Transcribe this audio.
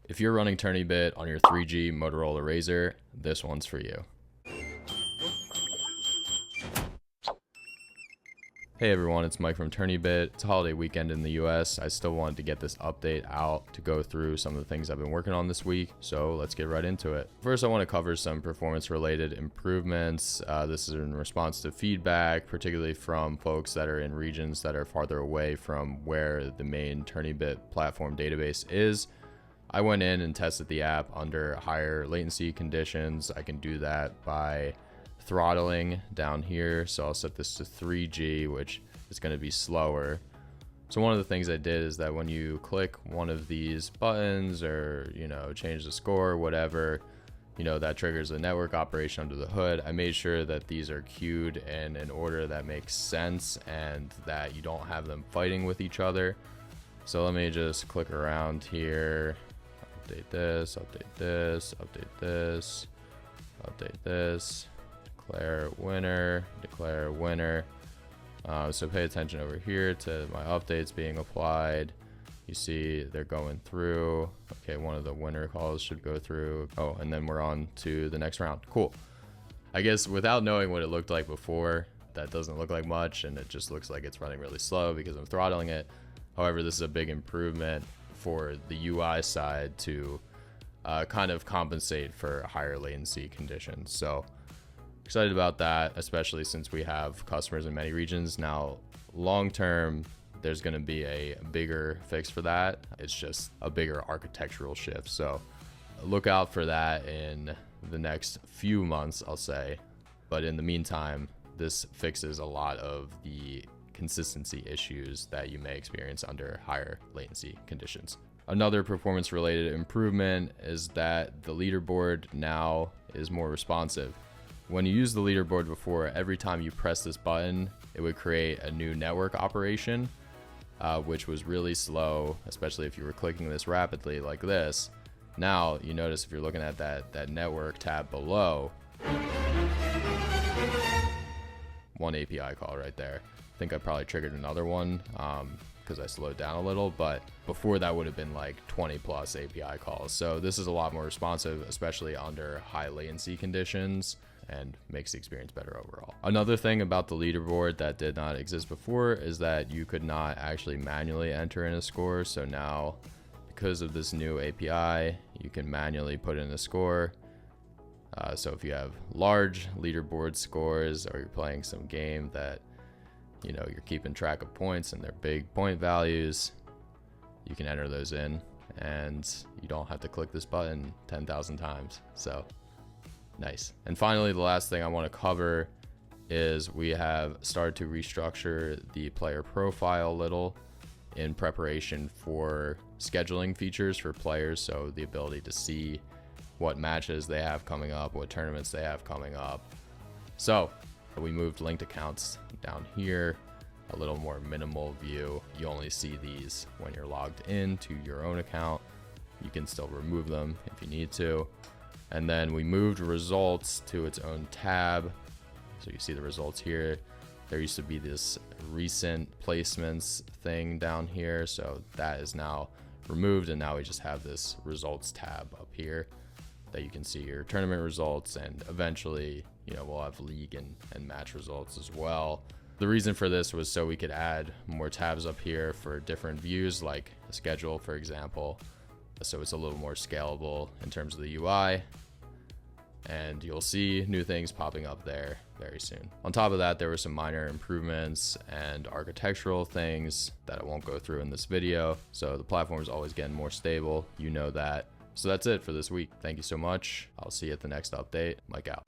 If you're running TourneyBit on your 3G Motorola Razr, this one's for you. Hey everyone, it's Mike from TourneyBit. It's a holiday weekend in the US. I still wanted to get this update out to go through some of the things I've been working on this week, so let's get right into it. First, I want to cover some performance related improvements. This is in response to feedback, particularly from folks that are in regions that are farther away from where the main TourneyBit platform database is. I went in and tested the app under higher latency conditions. I can do that by throttling down here. So I'll set this to 3G, which is going to be slower. So one of the things I did is that when you click one of these buttons or, change the score or whatever, that triggers a network operation under the hood. I made sure that these are queued in an order that makes sense and that you don't have them fighting with each other. So let me just click around here. Update this, update this, update this, update this, declare winner. So pay attention over here to my updates being applied. You see they're going through. Okay, one of the winner calls should go through. Oh, and then we're on to the next round. Cool. I guess without knowing what it looked like before, that doesn't look like much, and it just looks like it's running really slow because I'm throttling it. However, this is a big improvement for the UI side to kind of compensate for higher latency conditions. So excited about that, especially since we have customers in many regions. Now, long term, there's going to be a bigger fix for that. It's just a bigger architectural shift. So look out for that in the next few months, I'll say. But in the meantime, this fixes a lot of the consistency issues that you may experience under higher latency conditions. Another performance related improvement is that the leaderboard now is more responsive. When you use the leaderboard before, every time you press this button, it would create a new network operation, which was really slow, especially if you were clicking this rapidly like this. Now you notice if you're looking at that network tab below, one API call right there. I think I probably triggered another one because I slowed down a little, but before that would have been like 20 plus API calls. So this is a lot more responsive, especially under high latency conditions, and makes the experience better overall. Another thing about the leaderboard that did not exist before is that you could not actually manually enter in a score. So now, because of this new API, you can manually put in a score. So if you have large leaderboard scores or you're playing some game that you're keeping track of points and they're big point values, you can enter those in and you don't have to click this button 10,000 times. So nice. And finally, the last thing I want to cover is we have started to restructure the player profile a little in preparation for scheduling features for players. So the ability to see what matches they have coming up, what tournaments they have coming up. So we moved linked accounts down here, a little more minimal view. You only see these when you're logged into your own account. You can still remove them if you need to. And then we moved results to its own tab. So you see the results here. There used to be this recent placements thing down here. So that is now removed. And now we just have this results tab up here that you can see your tournament results, and eventually, we'll have league and match results as well. The reason for this was so we could add more tabs up here for different views, like a schedule, for example. So it's a little more scalable in terms of the UI, and you'll see new things popping up there very soon. On top of that, there were some minor improvements and architectural things that I won't go through in this video. So the platform is always getting more stable, that. So that's it for this week. Thank you so much. I'll see you at the next update. Mike out.